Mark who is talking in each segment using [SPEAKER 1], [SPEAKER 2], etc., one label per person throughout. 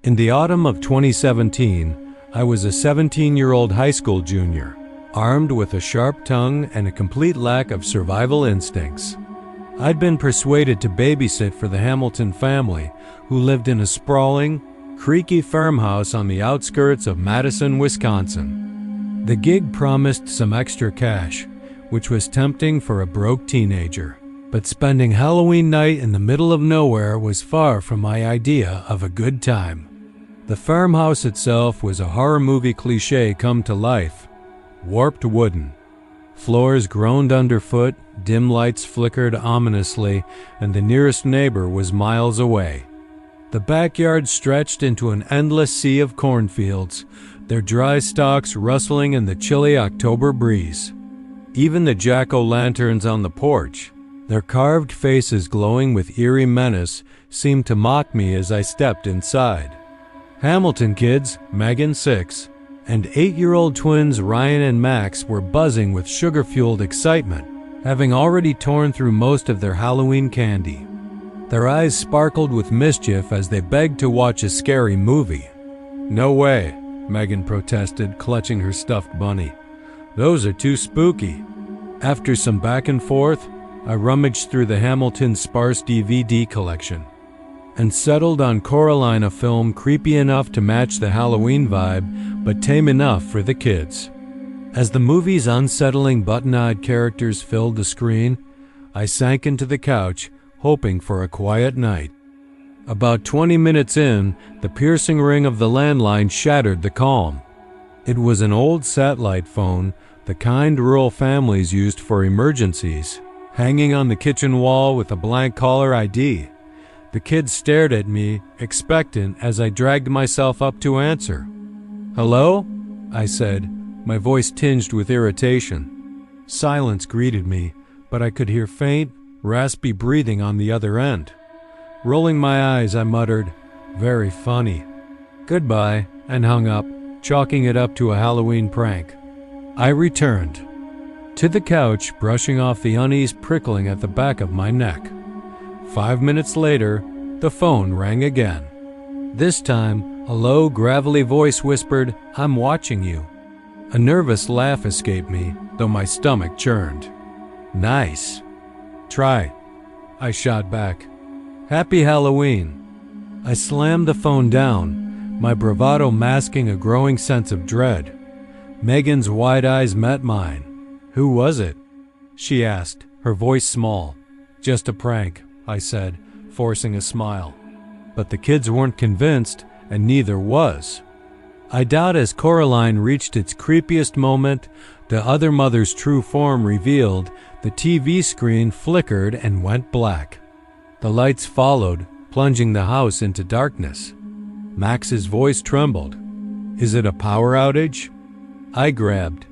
[SPEAKER 1] In the autumn of 2017, I was a 17-year-old high school junior, armed with a sharp tongue and a complete lack of survival instincts. I'd been persuaded to babysit for the Hamilton family, who lived in a sprawling, creaky farmhouse on the outskirts of Madison, Wisconsin. The gig promised some extra cash, which was tempting for a broke teenager. But spending Halloween night in the middle of nowhere was far from my idea of a good time. The farmhouse itself was a horror movie cliché come to life. Warped wooden. Floors groaned underfoot, dim lights flickered ominously, and the nearest neighbor was miles away. The backyard stretched into an endless sea of cornfields, their dry stalks rustling in the chilly October breeze. Even the jack-o'-lanterns on the porch, their carved faces glowing with eerie menace, seemed to mock me as I stepped inside. Hamilton kids, Megan 6, and 8-year-old twins Ryan and Max were buzzing with sugar-fueled excitement, having already torn through most of their Halloween candy. Their eyes sparkled with mischief as they begged to watch a scary movie. "No way," Megan protested, clutching her stuffed bunny. "Those are too spooky." After some back and forth, I rummaged through the Hamilton's sparse DVD collection and settled on Coraline, a film creepy enough to match the Halloween vibe, but tame enough for the kids. As the movie's unsettling button-eyed characters filled the screen, I sank into the couch, hoping for a quiet night. About 20 minutes in, the piercing ring of the landline shattered the calm. It was an old satellite phone, the kind rural families used for emergencies, hanging on the kitchen wall with a blank caller ID. The kids stared at me, expectant, as I dragged myself up to answer. "Hello?" I said, my voice tinged with irritation. Silence greeted me, but I could hear faint, raspy breathing on the other end. Rolling my eyes, I muttered, "Very funny." "Goodbye," and hung up, chalking it up to a Halloween prank. I returned to the couch, brushing off the unease prickling at the back of my neck. 5 minutes later, the phone rang again. This time, a low, gravelly voice whispered, "I'm watching you." A nervous laugh escaped me, though my stomach churned. "Nice." "Try," I shot back. "Happy Halloween." I slammed the phone down, my bravado masking a growing sense of dread. Megan's wide eyes met mine. "Who was it?" she asked, her voice small. "Just a prank," I said, forcing a smile. But the kids weren't convinced, and neither was. I doubt as Coraline reached its creepiest moment, the other mother's true form revealed, the TV screen flickered and went black. The lights followed, plunging the house into darkness. Max's voice trembled. "Is it a power outage?" I grabbed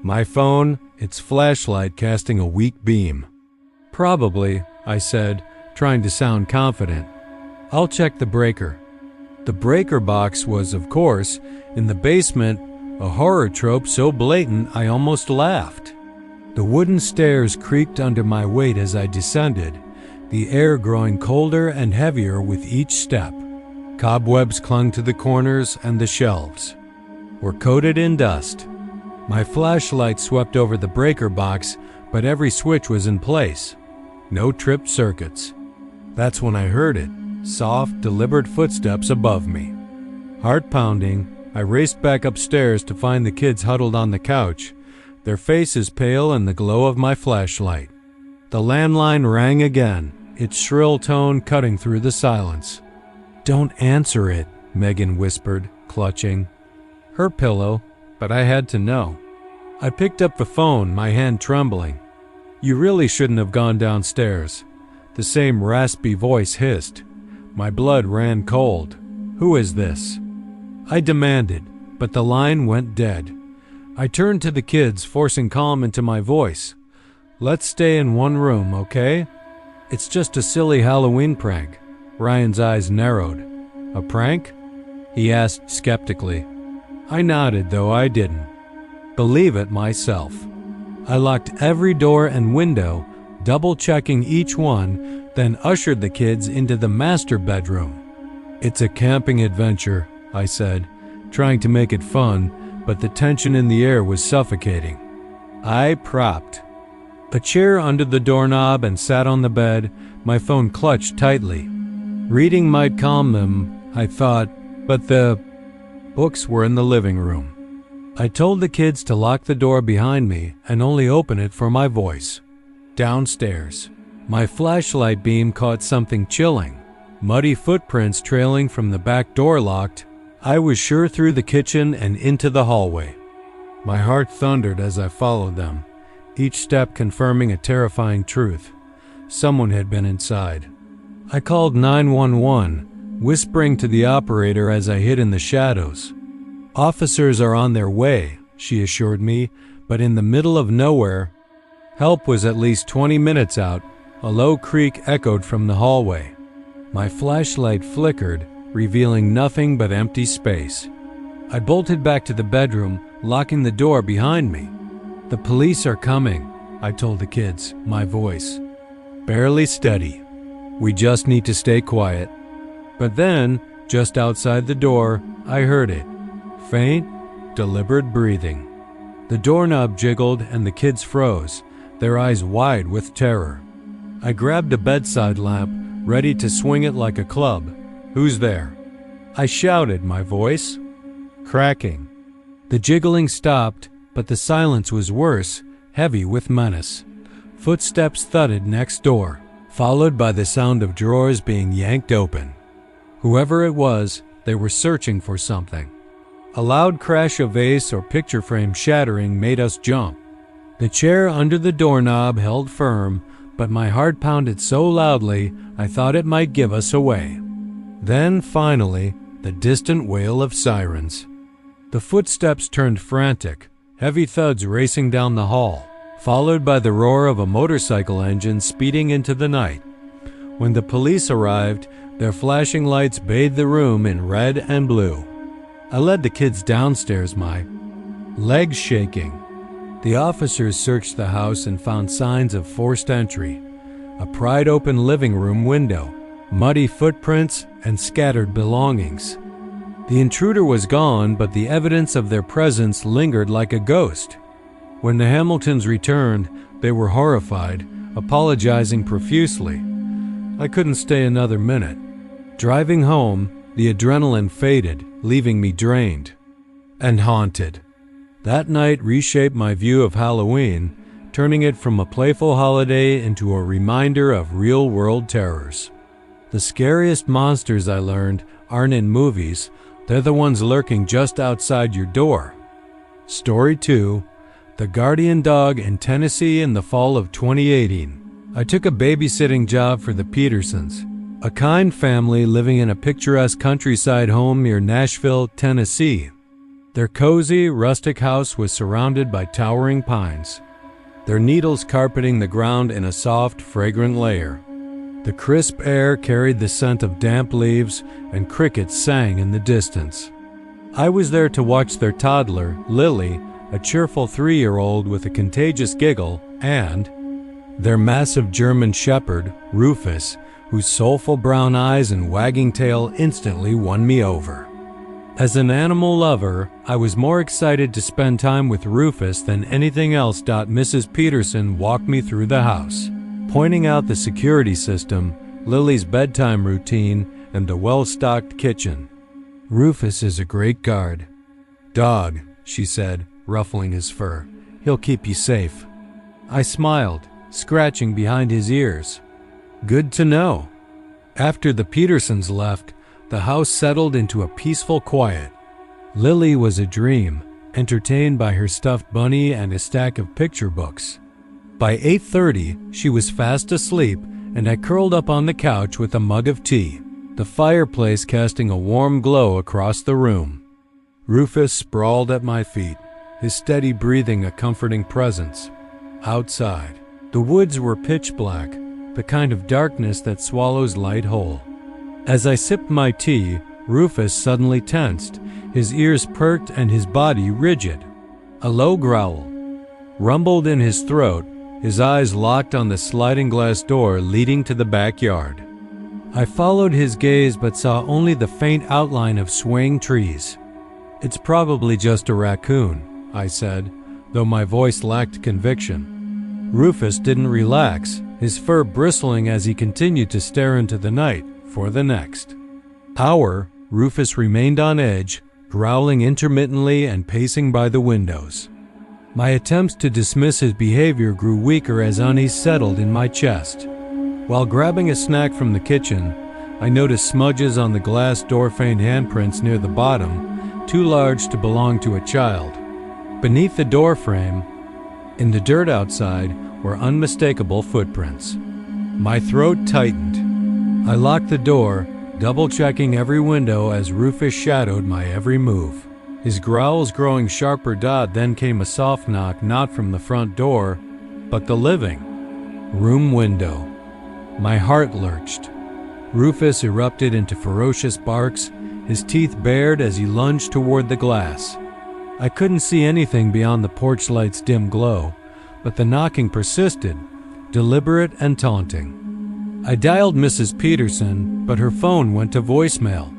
[SPEAKER 1] my phone, its flashlight casting a weak beam. "Probably," I said, trying to sound confident. "I'll check the breaker." The breaker box was, of course, in the basement, a horror trope so blatant I almost laughed. The wooden stairs creaked under my weight as I descended, the air growing colder and heavier with each step. Cobwebs clung to the corners, and the shelves were coated in dust. My flashlight swept over the breaker box, but every switch was in place. No tripped circuits. That's when I heard it, soft, deliberate footsteps above me. Heart pounding, I raced back upstairs to find the kids huddled on the couch, their faces pale in the glow of my flashlight. The landline rang again, its shrill tone cutting through the silence. "Don't answer it," Megan whispered, clutching her pillow, but I had to know. I picked up the phone, my hand trembling. "You really shouldn't have gone downstairs," the same raspy voice hissed. My blood ran cold. "Who is this?" I demanded, but the line went dead. I turned to the kids, forcing calm into my voice. "Let's stay in one room, okay? It's just a silly Halloween prank." Ryan's eyes narrowed. "A prank?" he asked skeptically. I nodded, though I didn't believe it myself. I locked every door and window, double-checking each one, then ushered the kids into the master bedroom. "It's a camping adventure," I said, trying to make it fun, but the tension in the air was suffocating. I propped a chair under the doorknob and sat on the bed, my phone clutched tightly. Reading might calm them, I thought, but the books were in the living room. I told the kids to lock the door behind me and only open it for my voice. Downstairs, my flashlight beam caught something chilling. Muddy footprints trailing from the back door locked. I was sure through the kitchen and into the hallway. My heart thundered as I followed them, each step confirming a terrifying truth. Someone had been inside. I called 911, whispering to the operator as I hid in the shadows. "Officers are on their way," she assured me, but in the middle of nowhere, help was at least 20 minutes out. A low creak echoed from the hallway. My flashlight flickered, revealing nothing but empty space. I bolted back to the bedroom, locking the door behind me. "The police are coming," I told the kids, my voice barely steady. "We just need to stay quiet." But then, just outside the door, I heard it. Faint, deliberate breathing. The doorknob jiggled and the kids froze, their eyes wide with terror. I grabbed a bedside lamp, ready to swing it like a club. "Who's there?" I shouted, my voice cracking. The jiggling stopped, but the silence was worse, heavy with menace. Footsteps thudded next door, followed by the sound of drawers being yanked open. Whoever it was, they were searching for something. A loud crash of vase or picture frame shattering made us jump. The chair under the doorknob held firm, but my heart pounded so loudly I thought it might give us away. Then, finally, the distant wail of sirens. The footsteps turned frantic, heavy thuds racing down the hall, followed by the roar of a motorcycle engine speeding into the night. When the police arrived, their flashing lights bathed the room in red and blue. I led the kids downstairs, my legs shaking. The officers searched the house and found signs of forced entry. A pried-open living room window, muddy footprints, and scattered belongings. The intruder was gone, but the evidence of their presence lingered like a ghost. When the Hamiltons returned, they were horrified, apologizing profusely. I couldn't stay another minute. Driving home, the adrenaline faded, leaving me drained and haunted. That night reshaped my view of Halloween, turning it from a playful holiday into a reminder of real-world terrors. The scariest monsters, I learned, aren't in movies. They're the ones lurking just outside your door. Story 2. The guardian dog in Tennessee in the fall of 2018. I took a babysitting job for the Petersons, a kind family living in a picturesque countryside home near Nashville, Tennessee. Their cozy, rustic house was surrounded by towering pines, their needles carpeting the ground in a soft, fragrant layer. The crisp air carried the scent of damp leaves, and crickets sang in the distance. I was there to watch their toddler, Lily, a cheerful 3-year-old with a contagious giggle, and their massive German shepherd, Rufus, whose soulful brown eyes and wagging tail instantly won me over. As an animal lover, I was more excited to spend time with Rufus than anything else. Mrs. Peterson walked me through the house, pointing out the security system, Lily's bedtime routine, and the well-stocked kitchen. "Rufus is a great guard dog," she said, ruffling his fur. "He'll keep you safe." I smiled, scratching behind his ears. Good to know. After the Petersons left, the house settled into a peaceful quiet. Lily was a dream, entertained by her stuffed bunny and a stack of picture books. By 8:30, she was fast asleep, and I curled up on the couch with a mug of tea, the fireplace casting a warm glow across the room. Rufus sprawled at my feet, his steady breathing a comforting presence. Outside, the woods were pitch black, the kind of darkness that swallows light whole. As I sipped my tea, Rufus suddenly tensed, his ears perked and his body rigid. A low growl rumbled in his throat, his eyes locked on the sliding glass door leading to the backyard. I followed his gaze but saw only the faint outline of swaying trees. "It's probably just a raccoon," I said, though my voice lacked conviction. Rufus didn't relax, his fur bristling as he continued to stare into the night. For the next hour, Rufus remained on edge, growling intermittently and pacing by the windows. My attempts to dismiss his behavior grew weaker as unease settled in my chest. While grabbing a snack from the kitchen, I noticed smudges on the glass door-framed handprints near the bottom, too large to belong to a child. Beneath the doorframe, in the dirt outside, were unmistakable footprints. My throat tightened. I locked the door, double-checking every window as Rufus shadowed my every move. His growls growing sharper. Then came a soft knock, not from the front door, but the living room window. My heart lurched. Rufus erupted into ferocious barks, his teeth bared as he lunged toward the glass. I couldn't see anything beyond the porch light's dim glow, but the knocking persisted, deliberate and taunting. I dialed Mrs. Peterson, but her phone went to voicemail.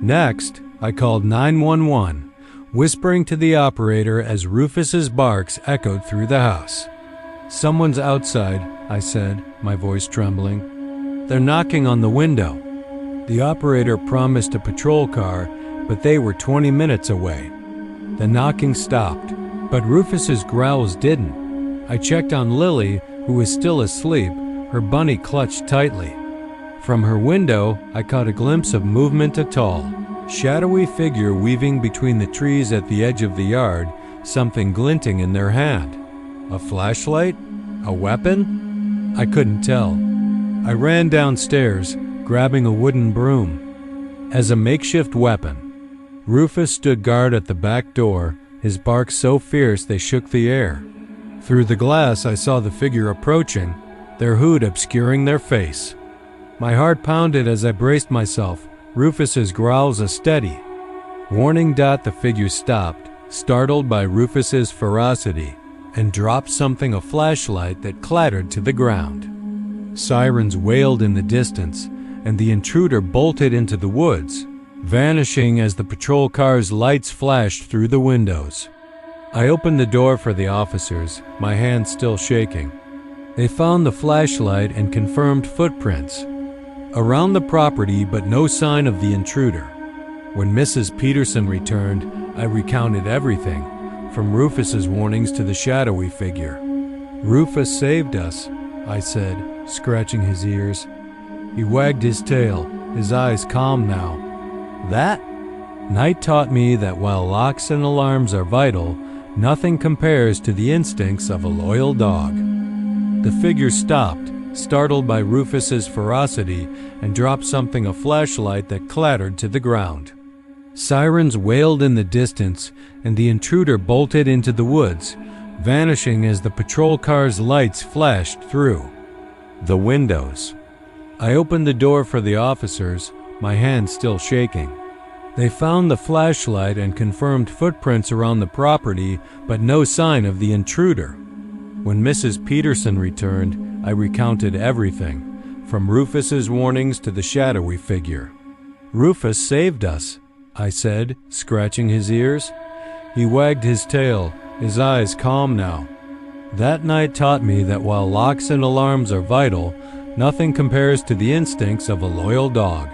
[SPEAKER 1] Next, I called 911, whispering to the operator as Rufus's barks echoed through the house. "Someone's outside," I said, my voice trembling. "They're knocking on the window." The operator promised a patrol car, but they were 20 minutes away. The knocking stopped, but Rufus's growls didn't. I checked on Lily, who was still asleep, her bunny clutched tightly. From her window, I caught a glimpse of movement, a tall, shadowy figure weaving between the trees at the edge of the yard, something glinting in their hand. A flashlight? A weapon? I couldn't tell. I ran downstairs, grabbing a wooden broom. As a makeshift weapon, Rufus stood guard at the back door, his barks so fierce they shook the air. Through the glass, I saw the figure approaching, their hood obscuring their face. My heart pounded as I braced myself, Rufus's growls a steady. Warning. The figure stopped, startled by Rufus's ferocity, and dropped something, a flashlight, that clattered to the ground. Sirens wailed in the distance, and the intruder bolted into the woods, vanishing as the patrol car's lights flashed through the windows. I opened the door for the officers, my hands still shaking. They found the flashlight and confirmed footprints around the property, but no sign of the intruder. When Mrs. Peterson returned, I recounted everything, from Rufus's warnings to the shadowy figure. "Rufus saved us," I said, scratching his ears. He wagged his tail, his eyes calm now. "That night taught me that while locks and alarms are vital, nothing compares to the instincts of a loyal dog." The figure stopped, startled by Rufus's ferocity, and dropped something, a flashlight, that clattered to the ground. Sirens wailed in the distance, and the intruder bolted into the woods, vanishing as the patrol car's lights flashed through the windows. I opened the door for the officers, my hands still shaking. They found the flashlight and confirmed footprints around the property, but no sign of the intruder. When Mrs. Peterson returned, I recounted everything, from Rufus's warnings to the shadowy figure. "Rufus saved us," I said, scratching his ears. He wagged his tail, his eyes calm now. "That night taught me that while locks and alarms are vital, nothing compares to the instincts of a loyal dog."